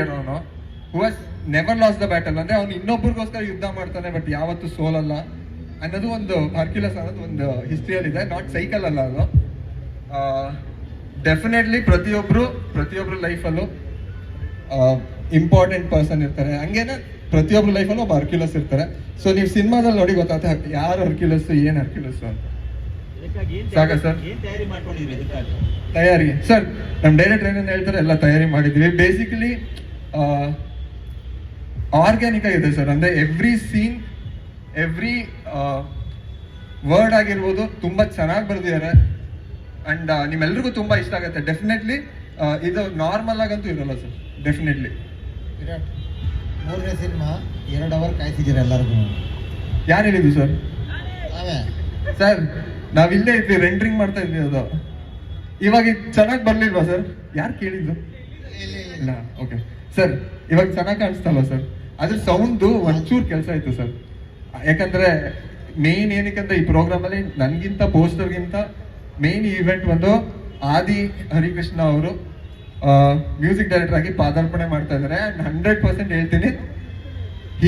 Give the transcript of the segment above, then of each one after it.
ಅವನು ಹೂ ಹಸ್ never loss the battle. ಅಂದ್ರೆ ಅವ್ನು ಇನ್ನೊಬ್ಬರಿಗೋಸ್ಕರ ಯುದ್ಧ ಮಾಡ್ತಾನೆ ಬಟ್ ಯಾವತ್ತೂ ಸೋಲಲ್ಲ ಅನ್ನೋದು ಒಂದು ಹರ್ಕ್ಯುಲಸ್ ಅನ್ನೋದು ಒಂದು ಹಿಸ್ಟ್ರಿಯಲ್ಲಿ ಇದೆ, ನಾಟ್ ಸೈಕಲ್ ಅಲ್ಲ ಅದು. ಡೆಫಿನೆಟ್ಲಿ ಪ್ರತಿಯೊಬ್ರು ಲೈಫಲ್ಲೂ ಇಂಪಾರ್ಟೆಂಟ್ ಪರ್ಸನ್ ಇರ್ತಾರೆ, ಹಂಗೇನೆ ಪ್ರತಿಯೊಬ್ರು ಲೈಫಲ್ಲೂ ಒಬ್ಬ ಹರ್ಕ್ಯುಲಸ್ ಇರ್ತಾರೆ. ಸೊ ನೀವು ಸಿನಿಮಾದಲ್ಲಿ ನೋಡಿ ಗೊತ್ತಾಗುತ್ತೆ ಯಾರು ಹರ್ಕ್ಯುಲಸ್ ಏನು ಹರ್ಕ್ಯುಲಸ್ ಅಂತ. ಸಾಕ ಸರ್ ತಯಾರಿ ಸರ್, ನಮ್ಮ ಡೈರೆಕ್ಟರ್ ಏನೇನು ಹೇಳ್ತಾರೆ ಎಲ್ಲ ತಯಾರಿ ಮಾಡಿದ್ವಿ. ಬೇಸಿಕಲಿ ಆರ್ಗ್ಯಾನಿಕ್ ಆಗಿದೆ ಸರ್, ಅಂದ್ರೆ ಎವ್ರಿ ಸೀನ್ ಎವ್ರಿ ವರ್ಡ್ ಆಗಿರ್ಬೋದು ತುಂಬಾ ಚೆನ್ನಾಗಿ ಬರೆದಿದ್ದಾರೆ ಅಂಡ್ ನಿಮ್ಮೆಲ್ರಿಗೂ ತುಂಬಾ ಇಷ್ಟ ಆಗುತ್ತೆ ಡೆಫಿನೆಟ್ಲಿ. ಇದು ನಾರ್ಮಲ್ ಆಗಂತೂ ಇರಲ್ಲ ಸರ್, ಡೆಫಿನೆಟ್ಲಿ. ವಿರಾಟ್, 3ನೇ ಸಿನಿಮಾ 2 ಅವರ್ ಕಾಯ್ತಿದ್ದೀರ ಎಲ್ಲರಿಗೂ. ಯಾರು ಹೇಳಿದ್ವಿ ಸರ್? ನಾವೇ ಸರ್, ನಾವಿಲ್ಲೇ ಇದ್ವಿ, ರೆಂಡ್ರಿಂಗ್ ಮಾಡ್ತಾ ಇದ್ವಿ. ಅದು ಇವಾಗ ಚೆನ್ನಾಗಿ ಬರ್ಲಿಲ್ವಾ ಸರ್? ಯಾರು ಕೇಳಿದ್ದು? ಇಲ್ಲ, ಓಕೆ ಸರ್. ಇವಾಗ ಚೆನ್ನಾಗಿ ಕಾಣಿಸ್ತಲ್ವ ಸರ್? ಅದ್ರ ಸೌಂಡು ಒಂಚೂರು ಕೆಲಸ ಇತ್ತು ಸರ್. ಯಾಕಂದ್ರೆ ಮೇನ್ ಏನಕ್ಕಂತ ಈ ಪ್ರೋಗ್ರಾಮ್ ಅಲ್ಲಿ ನನ್ಗಿಂತ ಪೋಸ್ಟರ್ಗಿಂತ ಮೇನ್ ಈವೆಂಟ್ ಒಂದು ಆದಿ ಹರಿಕೃಷ್ಣ ಅವರು ಮ್ಯೂಸಿಕ್ ಡೈರೆಕ್ಟರ್ ಆಗಿ ಪಾದಾರ್ಪಣೆ ಮಾಡ್ತಾ ಇದ್ದಾರೆ. 100% ಹೇಳ್ತೀನಿ,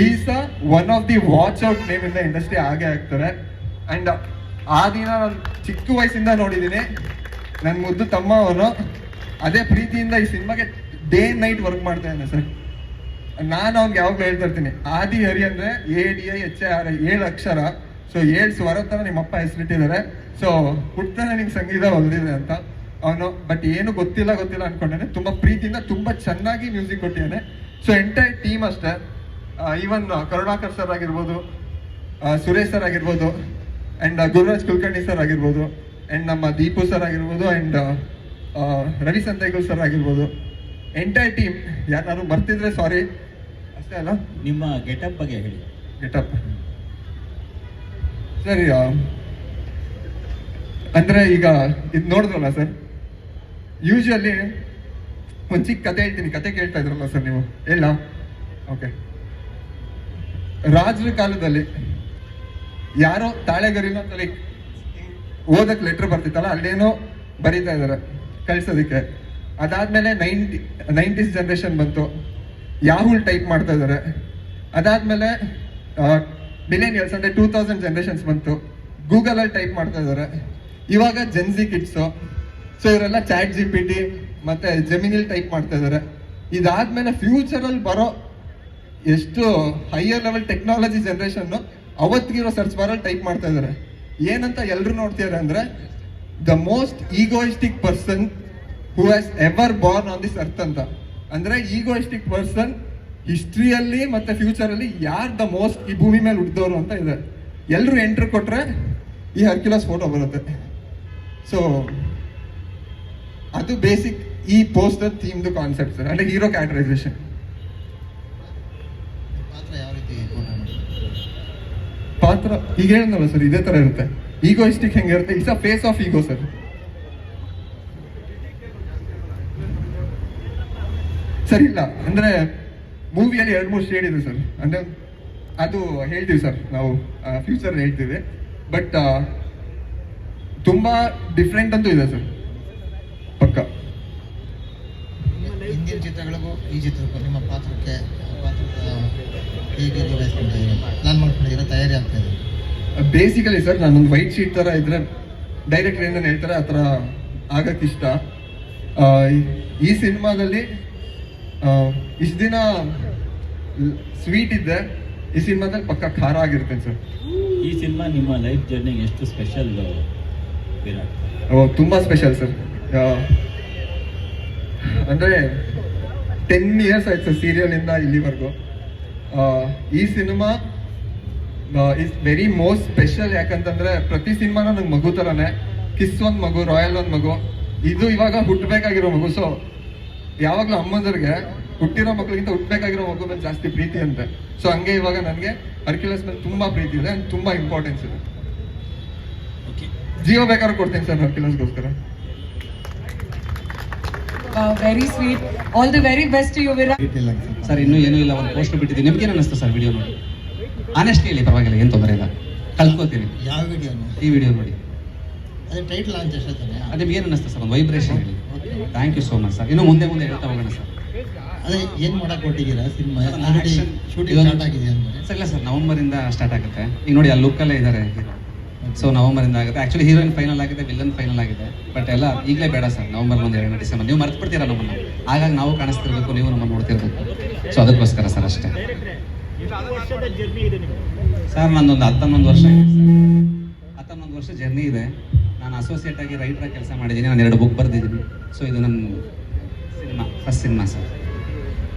is one of the watch out name in the industry ಆಗೇ ಆಗ್ತಾರೆ. ಅಂಡ್ ಆ ದಿನ ನಾನು ಚಿಕ್ಕ ವಯಸ್ಸಿಂದ ನೋಡಿದ್ದೀನಿ. ನನ್ನ ಮುದ್ದು ತಮ್ಮ ಅವನು ಅದೇ ಪ್ರೀತಿಯಿಂದ ಈ ಸಿನಿಮಾಗೆ ಡೇ ನೈಟ್ ವರ್ಕ್ ಮಾಡ್ತಾ ಇದ್ದಾನೆ ಸರ್. ನಾನು ಅವ್ನಿಗೆ ಯಾವಾಗಲೂ ಹೇಳ್ತಾ ಇರ್ತೀನಿ, ಆದಿ ಹರಿ ಅಂದ್ರೆ ADIHAR 7 ಅಕ್ಷರ. ಸೊ 7 ಸ್ವರ ತರ ನಿಮ್ಮಪ್ಪ ಹೆಸರಿಟ್ಟಿದ್ದಾರೆ. ಸೊ ಹುಟ್ಟಾನೆ ನಿಂಗೆ ಸಂಗೀತ ಹೊಲ್ದಿದೆ ಅಂತ ಅವನು. ಬಟ್ ಏನು ಗೊತ್ತಿಲ್ಲ ಅನ್ಕೊಂಡೇನೆ. ತುಂಬಾ ಪ್ರೀತಿಯಿಂದ ತುಂಬಾ ಚೆನ್ನಾಗಿ ಮ್ಯೂಸಿಕ್ ಕೊಟ್ಟಿದ್ದಾನೆ. ಸೊ ಎಂಟೈರ್ ಟೀಮ್ ಅಷ್ಟೇ, ಈವನ್ ಕರುಣಾಕರ್ ಸರ್ ಆಗಿರ್ಬೋದು, ಸುರೇಶ್ ಸರ್ ಆಗಿರ್ಬೋದು, ಅಂಡ್ ಗುರುರಾಜ್ ಕುಲಕರ್ಣಿ ಸರ್ ಆಗಿರ್ಬೋದು, ಅಂಡ್ ನಮ್ಮ ದೀಪು ಸರ್ ಆಗಿರ್ಬೋದು, ಅಂಡ್ ರವಿ ಸಂತೈಗುಲ್ ಸರ್ ಆಗಿರ್ಬೋದು, ಎಂಟೈರ್ ಟೀಮ್. ಯಾರು ಬರ್ತಿದ್ರೆ ಸಾರಿ. ಅಷ್ಟೇ ಅಲ್ಲ, ನಿಮ್ಮ ಗೆಟಪ್ ಬಗ್ಗೆ ಹೇಳಿ. ಗೆಟಪ್ ಸರ್, ಅಂದ್ರೆ ಈಗ ಇದು ನೋಡಿದ್ರಲ್ಲ ಸರ್, ಯೂಶುವಲಿ ಒಂದು ಚಿಕ್ಕ ಕತೆ ಹೇಳ್ತೀನಿ. ಕತೆ ಕೇಳ್ತಾ ಇದ್ರಲ್ಲ ಸರ್ ನೀವು? ಇಲ್ಲ, ಓಕೆ. ರಾಜರ ಕಾಲದಲ್ಲಿ ಯಾರೋ ತಾಳೆಗರಿನ ಲೈಕ್ ಓದಕ್ ಲೆಟರ್ ಬರ್ತಿತ್ತಲ್ಲ, ಅಲ್ಲೇನೋ ಬರೀತಾ ಇದಾರೆ ಕಳ್ಸೋದಕ್ಕೆ. ಅದಾದ್ಮೇಲೆ 90s ಜನರೇಷನ್ ಬಂತು, ಯಾಹುಲ್ ಟೈಪ್ ಮಾಡ್ತಾ ಇದಾರೆ. ಅದಾದ್ಮೇಲೆ ಮಿಲೇನಿಯಲ್ಸ್ ಅಂದ್ರೆ 2000 ಜನರೇಷನ್ಸ್ ಬಂತು, ಗೂಗಲ್ ಅಲ್ಲಿ ಟೈಪ್ ಮಾಡ್ತಾ ಇದಾರೆ. ಇವಾಗ ಜೆನ್ಸಿ ಕಿಡ್ಸು, ಸೊ ಇವರೆಲ್ಲ ಚಾಟ್ GPT ಮತ್ತೆ ಜೆಮಿನಿಲ್ ಟೈಪ್ ಮಾಡ್ತಾ ಇದಾರೆ. ಇದಾದ್ಮೇಲೆ ಫ್ಯೂಚರ್ ಅಲ್ಲಿ ಬರೋ ಎಷ್ಟು ಹೈಯರ್ ಲೆವೆಲ್ ಟೆಕ್ನಾಲಜಿ ಜನರೇಷನ್ ಅವತ್ತಿಗಿರೋ ಸರ್ಚ್ ಬಾರಲ್ಲಿ ಟೈಪ್ ಮಾಡ್ತಾ ಇದಾರೆ. ಏನಂತ ಎಲ್ರು ನೋಡ್ತಿದಾರೆ ಅಂದ್ರೆ, the most egoistic person who has ever born on this earth ಅಂತ. ಅಂದ್ರೆ ಈಗೋಯಿಸ್ಟಿಕ್ ಪರ್ಸನ್ ಹಿಸ್ಟ್ರಿಯಲ್ಲಿ ಮತ್ತೆ ಫ್ಯೂಚರ್ ಅಲ್ಲಿ ಯಾರು ದ ಮೋಸ್ಟ್ ಈ ಭೂಮಿ ಮೇಲೆ ಹುಟ್ಟಿದವರು ಅಂತ ಇದೆ. ಎಲ್ರು ಎಂಟ್ರಿ ಕೊಟ್ರೆ ಈ ಹರ್ಕ್ಯುಲಸ್ ಫೋಟೋ ಬರುತ್ತೆ. ಸೊ ಅದು ಬೇಸಿಕ್ ಈ ಪೋಸ್ಟರ್ ಥೀಮ್ದು ಕಾನ್ಸೆಪ್ಟ್ ಸರ್, ಅಂದ್ರೆ ಹೀರೋ ಕ್ಯಾರೆಕ್ಟರೈಸೇಷನ್. ಪಾತ್ರ ಈಗ ಹೇಳಿದ್ನಲ್ಲ ಸರ್, ಇದೇ ತರ ಇರುತ್ತೆ. ಈಗೋಯಿಸ್ಟಿಕ್ ಹೆಂಗಿರುತ್ತೆ, it's a phase of ego sir. Sir ಇಲ್ಲ ಅಂದ್ರೆ ಮೂವಿಯಲ್ಲಿ 2-3 ಶೇಡ್ ಇದೆ ಸರ್. ಅಂದ್ರೆ ಅದು ಹೇಳ್ತೀವಿ ಸರ್, ನಾವು ಫ್ಯೂಚರ್ ಹೇಳ್ತೀವಿ. ಬಟ್ ತುಂಬಾ ಡಿಫ್ರೆಂಟ್ ಅಂತೂ ಇದೆ ಸರ್, ಪಕ್ಕ. ಹಿಂದಿನ ಚಿತ್ರಗಳಿಗೂ ಈ ಚಿತ್ರಕ್ಕೂ ನಿಮ್ಮ ಪಾತ್ರಕ್ಕೆ ಹೇಗೆ ಪ್ಲಾನ್ ಮಾಡ್ಕೊಂಡಿದ್ದೀರಾ, ತಯಾರಿ ಆಗ್ತಾ ಇದೆ? ಬೇಸಿಕಲಿ ಸರ್, ನಾನೊಂದು ವೈಟ್ ಶೀಟ್ ತರ ಇದ್ರೆ ಡೈರೆಕ್ಟ್ ಏನೇನು ಹೇಳ್ತಾರೆ ಆ ಥರ ಆಗಕ್ಕೆ ಇಷ್ಟ. ಈ ಸಿನಿಮಾದಲ್ಲಿ ಇಷ್ಟು ದಿನ ಸ್ವೀಟ್ ಇದ್ದೆ, ಈ ಸಿನಿಮಾದಲ್ಲಿ ಪಕ್ಕ ಖಾರ ಆಗಿರ್ತೇನೆ ಸರ್. ಈ ಸಿನಿಮಾ ನಿಮ್ಮ ಲೈಫ್ ಜರ್ನಿಗೆ ಎಷ್ಟು ಸ್ಪೆಷಲ್ ವಿರಾಟ್? ತುಂಬಾ ಸ್ಪೆಷಲ್ ಸರ್. ಅಂದ್ರೆ 10 years ಆಯ್ತು ಸರ್ ಸೀರಿಯಲ್ ಇಂದ ಇಲ್ಲಿವರೆಗೂ. ಈ cinema is very most special. ಯಾಕಂತಂದ್ರೆ ಪ್ರತಿ ಸಿನಿಮಾನ ನಂಗೆ ಮಗು ತರನೇ. ಕಿಸ್ ಒಂದ್ ಮಗು, ರಾಯಲ್ ಒಂದ್ ಮಗು, ಇದು ಇವಾಗ ಹುಟ್ಟಬೇಕಾಗಿರೋ ಮಗು. ಸೊ ಯಾವಾಗ್ಲೂ ಅಮ್ಮಂದರಿಗೆ ಹುಟ್ಟಿರೋ ಮಕ್ಳಿಗಿಂತ ಹುಟ್ಟಬೇಕಾಗಿರೋ ಮಗು ಮೇಲೆ ಜಾಸ್ತಿ ಪ್ರೀತಿ ಅಂತೆ. ಸೊ ಹಂಗೆ ಇವಾಗ ನನಗೆ ಹರ್ಕ್ಯುಲಸ್ ಮೇಲೆ ತುಂಬಾ ಪ್ರೀತಿ ಇದೆ, ತುಂಬಾ ಇಂಪಾರ್ಟೆನ್ಸ್ ಇದೆ. ಜೀವ ಬೇಕಾದ್ರೂ ಕೊಡ್ತೀನಿ ಸರ್ ಹರ್ಕ್ಯುಲಸ್ಗೋಸ್ಕರ. Very sweet. All the very best to you Virat. Sir ಇನ್ನೂ ಏನೂ ಇಲ್ಲ, ಒಂದು ಪೋಸ್ಟರ್ ಬಿಟ್ಟಿದ್ದೀನಿ. ನಿಮ್ಗೆ ಏನು ಅನ್ನಿಸ್ತು ಸರ್ ವಿಡಿಯೋ ನೋಡಿ? ಆನೆಸ್ಟ್ಲಿ ಹೇಳಿ, ಪರವಾಗಿಲ್ಲ, ಏನು ತೊಂದರೆ ಇಲ್ಲ, ಕಲ್ತ್ಕೋತೀನಿ. ಯಾವ ವಿಡಿಯೋ? ಈ ವಿಡಿಯೋ ನೋಡಿ. ಅದೇ ಟೈಟಲ್ ಲಾಂಚ್ ಅಷ್ಟೇ. ಅದು ನಿಮ್ಗೆ ಏನು ಅನ್ನಿಸ್ತು ಸರ್? ಒಂದು ವೈಬ್ರೇಷನ್ ಹೇಳಿ. Thank you so much sir. ಇನ್ನು ಮುಂದೆ ಹೇಳ್ತಾ ಹೋಗೋಣ ಸರ್. ಅದೇ ಏನು ಮಾಡಕ್ಕೆ ಕೊಟ್ಟಿದ್ದೀರಾ ಸಿನಿಮಾ ಅದನ್ನ ಆಲ್ರೆಡಿ action- ಶೂಟಿಂಗ್ ಇದೊಂದು- ಸ್ಟಾರ್ಟ್ ಆಗಿದೆ ಅಂದರೆ ಸರ್ ಇಲ್ಲ ಸರ್ ನವಂಬರಿಂದ ಸ್ಟಾರ್ಟ್ ಆಗುತ್ತೆ ಈಗ ನೋಡಿ ಆ ಲುಕ್ಕಲ್ಲೇ ಇದ್ದಾರೆ ಹೀರೋ ಸೊ ನವಂಬರಿಂದ ಆಗುತ್ತೆ ಆ್ಯಕ್ಚುಲಿ ಹೀರೋಯಿನ್ ಫೈನಲ್ ಆಗಿದೆ ವಿಲನ್ ಫೈನಲ್ ಆಗಿದೆ ಬಟ್ ಎಲ್ಲ ಈಗಲೇ ಬೇಡ ಸರ್ ನವಂಬರ್ 1 2 ಡಿಸೆಂಬರ್ ನೀವು ಮರ್ತು ಬಿಡ್ತೀರಾ ನಮ್ಮನ್ನು ಹಾಗಾಗಿ ನಾವು ಕಾಣಿಸ್ತಿರ್ಬೇಕು ನೀವು ನಮ್ಮನ್ನು ನೋಡ್ತಿರ್ಬೇಕು ಸೊ ಅದಕ್ಕೋಸ್ಕರ ಸರ್ ಅಷ್ಟೇ ಸರ್ ನಂದೊಂದು 11 ವರ್ಷ ಇದೆ ಸರ್ 11 ವರ್ಷ ಜರ್ನಿ ಇದೆ ನಾನು ಅಸೋಸಿಯೇಟ್ ಆಗಿ ರೈಟ್ರಾಗಿ ಕೆಲಸ ಮಾಡಿದ್ದೀನಿ ನಾನು 2 ಬುಕ್ ಬರೆದಿದ್ದೀನಿ ಸೊ ಇದು ನನ್ನ cinema first cinema sir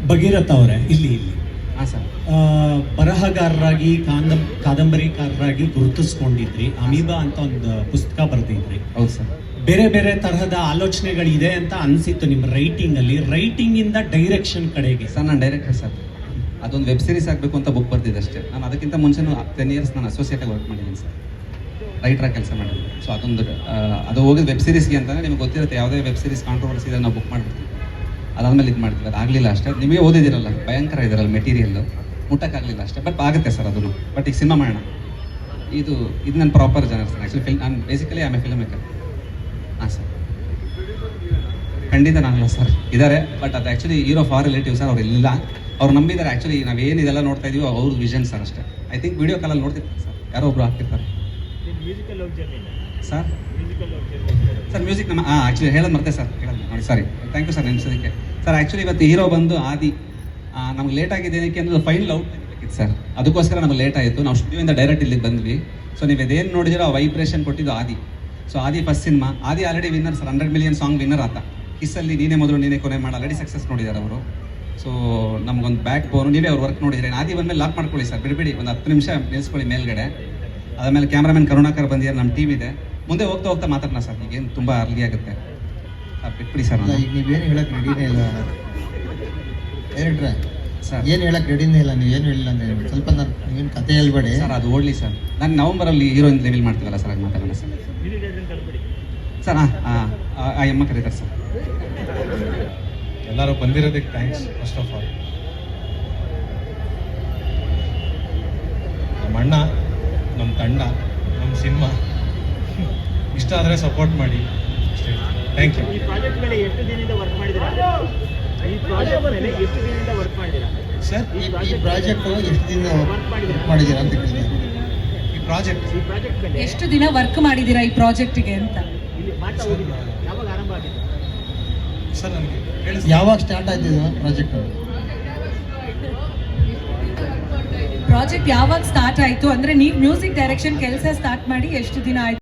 Bhagiratha ಅವರೇ ಇಲ್ಲಿ ಹಾಂ ಸರ್ ಬರಹಗಾರರಾಗಿ ಕಾದಂಬರಿಕಾರರಾಗಿ ಗುರುತಿಸ್ಕೊಂಡಿದ್ರಿ ಅಮೀಬಾ ಅಂತ ಒಂದು ಪುಸ್ತಕ ಬರೆದಿದ್ರಿ ಹೌದು ಸರ್ ಬೇರೆ ಬೇರೆ ತರಹದ ಆಲೋಚನೆಗಳಿದೆ ಅಂತ ಅನಿಸಿತ್ತು ನಿಮ್ಮ ರೈಟಿಂಗ್ ಇಂದ ಡೈರೆಕ್ಷನ್ ಕಡೆಗೆ ಸರ್ ನಾನು ಡೈರೆಕ್ಟರ್ ಸರ್ ಅದೊಂದು ವೆಬ್ ಸೀರೀಸ್ ಆಗಬೇಕು ಅಂತ ಬುಕ್ ಬರ್ತಿದ್ದೆ ಅಷ್ಟೇ ನಾನು ಅದಕ್ಕಿಂತ ಮುಂಚೆನೂ 10 ಇಯರ್ಸ್ ನಾನು ಅಸೋಸಿಯೇಟಾಗಿ ವರ್ಕ್ ಮಾಡಿದ್ದೀನಿ ಸರ್ ರೈಟ್ರಾಗಿ ಕೆಲಸ ಮಾಡಿದ್ದೀನಿ ಸೊ ಅದೊಂದು ಅದು ಹೋಗಿದ್ದು ವೆಬ್ ಸೀರೀಸ್ಗೆ ಅಂತಲೇ ನಿಮ್ಗೆ ಗೊತ್ತಿರುತ್ತೆ ಯಾವುದೇ ವೆಬ್ ಸೀರೀಸ್ ಕಾಂಟ್ರವರ್ಸಿ ಇದೆ ನಾವು ಬುಕ್ ಮಾಡಿಬಿಡ್ತೀವಿ ಅದಾದಮೇಲೆ ಇದು ಮಾಡ್ತೀವಿ ಅದಾಗಲಿಲ್ಲ ಅಷ್ಟೇ ನಿಮಗೆ ಓದಿದಿರಲ್ಲ ಭಯಂಕರ ಇದಿರಲ್ಲ ಮೆಟೀರಿಯಲ್ಲು ಮುಟ್ಟಕ್ಕಾಗಲಿಲ್ಲ ಅಷ್ಟೇ ಬಟ್ ಆಗುತ್ತೆ ಸರ್ ಅದನ್ನು ಬಟ್ ಈಗ ಸಿನಿಮಾ ಮಾಡೋಣ ಇದು ನನ್ನ ಪ್ರಾಪರ್ ಜನರ್ ಸರ್ ಆ್ಯಕ್ಚುಲಿ ನಾನು ಬೇಸಿಕಲಿ ಆಮೇಲೆ ಫಿಲ್ಮ್ ಮೇಕರ್ ಹಾಂ ಸರ್ ಖಂಡಿತ ನಾನಲ್ಲ ಸರ್ ಇದ್ದಾರೆ ಬಟ್ ಅದು actually hero for relative sir ಅವ್ರು ಇಲ್ಲ ಅವ್ರು ನಂಬಿದ್ದಾರೆ ಆ್ಯಕ್ಚುಲಿ ನಾವೇನು ಇದೆಲ್ಲ ನೋಡ್ತಾ ಇದೀವೋ ಅವ್ರ ವಿಷನ್ ಸರ್ ಅಷ್ಟೇ ಐ ಥಿಂಕ್ ವಿಡಿಯೋ ಕಾಲಲ್ಲಿ ನೋಡ್ತಿರ್ತಾರೆ ಸರ್ ಯಾರೋ ಒಬ್ರು ಹಾಕ್ತಿರ್ತಾರೆ ಸರ್ ಸರ್ ಮ್ಯೂಸಿಕ್ ನಮ್ಮ ಆ್ಯಕ್ಚುಲಿ ಹೇಳೋದು ಮತ್ತೆ ಸರ್ ಹೇಳೋದು ನೋಡಿ ಸಾರಿ ಥ್ಯಾಂಕ್ ಯು ಸರ್ ನೆನೆಸೋದಕ್ಕೆ ಸರ್ ಆ್ಯಕ್ಚುಲಿ ಇವತ್ತು ಹೀರೋ ಬಂದು ಆದಿ ನಮ್ಗೆ ಲೇಟ್ ಆಗಿದೆ ಏನಕ್ಕೆ ಅಂದರೆ ಫೈನಲ್ ಔಟ್ ಬೇಕಿತ್ತು ಸರ್ ಅದಕ್ಕೋಸ್ಕರ ನಮ್ಗೆ ಲೇಟ್ ಆಯಿತು ನಾವು ಸ್ಟುಡಿಯೋಯಿಂದ ಡೈರೆಕ್ಟ್ ಇಲ್ಲಿಗೆ ಬಂದ್ವಿ ಸೊ ನೀವು ಇದೇನು ನೋಡಿದಿರೋ ಆ ವೈಬ್ರೇಷನ್ ಕೊಟ್ಟಿದ್ದು ಆದಿ ಸೊ ಆದಿ ಫಸ್ಟ್ ಸಿನಿಮಾ ಆದಿ already winner sir 100 million song winner ಆತ ಕಿಸ್ಸಲ್ಲಿ ನೀನೇ ಮೊದಲು ನೀನೇ ಕೊನೆ ಮಾಡಿ ಆಲ್ರೆಡಿ ಸಕ್ಸಸ್ ನೋಡಿದ್ದಾರೆ ಅವರು ಸೊ ನಮಗೊಂದು ಬ್ಯಾಕ್ ಬೋನು ನೀವೇ ಅವ್ರ ವರ್ಕ್ ನೋಡಿದ್ರೆ ಆದಿ ಬಂದಮೇಲೆ ಲಾಕ್ ಮಾಡ್ಕೊಳ್ಳಿ ಸರ್ ಬಿಡಿ ಒಂದು 10 ನಿಮಿಷ ನಿಲ್ಲಿಸ್ಕೊಳ್ಳಿ ಮೇಲ್ಗಡೆ ಆದಮೇಲೆ ಕ್ಯಾಮ್ರಾಮನ್ ಕರುಣಾಕರ್ ಬಂದಿದ್ದಾರೆ ನಮ್ಮ ಟೀಮ್ ಇದೆ ಮುಂದೆ ಹೋಗ್ತಾ ಮಾತಾಡೋಣ ಸರ್ ಈಗೇನು ತುಂಬ ಅರ್ಲಿ ಆಗುತ್ತೆ ಬಿಟ್ಬಿಡಿ ಸರ್ ಅಲ್ಲ ಈಗ ನೀವೇನು ಹೇಳಕ್ಕೆ ರೆಡಿನೇ ಇಲ್ಲ ಡೈರೆಕ್ಟ್ರೆ ಸರ್ ಏನು ಹೇಳಕ್ಕೆ ರೆಡಿನೇ ಇಲ್ಲ ನೀವೇನು ಹೇಳಿಲ್ಲ ಅಂದರೆ ಸ್ವಲ್ಪ ನಾನು ನೀವೇನು ಕತೆ ಹೇಳ್ಬೇಡಿ ಸರ್ ಅದು ಓಡಲಿ ಸರ್ ನಾನು ನವಂಬರಲ್ಲಿ ಹೀರೋಯಿನ್ ಲೆವೆಲ್ ಮಾಡ್ತೀವಲ್ಲ ಸರ್ ಆಗ ಮಾತಾಡೋಣ ಸರ್ ಸರ್ ಆ ಎಮ್ಮ ಕರೀತಾರೆ ಸರ್ ಎಲ್ಲರೂ ಬಂದಿರೋದಕ್ಕೆ ಥ್ಯಾಂಕ್ಸ್ ಫಸ್ಟ್ ಆಫ್ ಆಲ್ ನಮ್ಮ ಅಣ್ಣ ನಮ್ಮ ತಂಡ ನಮ್ಮ ಸಿನಿಮಾ ಇಷ್ಟ ಆದರೆ ಸಪೋರ್ಟ್ ಮಾಡಿ ಅಷ್ಟೇ ಥ್ಯಾಂಕ್ ಯು ಈ ಪ್ರಾಜೆಕ್ಟ್ ಮೇಲೆ ಎಷ್ಟು ದಿನದಿಂದ ವರ್ಕ್ ಮಾಡಿದ್ದೀರಾ ಸರ್ ಈ ಪ್ರಾಜೆಕ್ಟು ಎಷ್ಟು ದಿನ ವರ್ಕ್ ಮಾಡಿದ್ದೀರಾ ಅಂತ ಕೇಳಿದೆ ಈ ಪ್ರಾಜೆಕ್ಟ್ ಮೇಲೆ ಎಷ್ಟು ದಿನ ವರ್ಕ್ ಮಾಡಿದ್ದೀರಾ ಈ ಪ್ರಾಜೆಕ್ಟ್ಗೆ ಅಂತ ಇಲ್ಲಿ ಮಾಡ್ತಾ ಹೋಗಿದ್ದೀರಾ ಯಾವಾಗ ಆರಂಭ ಆಗಿದ್ದು ಸರ್ ನನಗೆ ಯಾವಾಗ ಸ್ಟಾರ್ಟ್ ಆಯ್ತು ಇದು ಪ್ರಾಜೆಕ್ಟು ಪ್ರಾಜೆಕ್ಟ್ ಯಾವಾಗ ಸ್ಟಾರ್ಟ್ ಆಯ್ತು ಅಂದ್ರೆ ನೀವು ಮ್ಯೂಸಿಕ್ ಡೈರೆಕ್ಷನ್ ಕೆಲಸ ಸ್ಟಾರ್ಟ್ ಮಾಡಿ ಎಷ್ಟು ದಿನ ಆಯ್ತು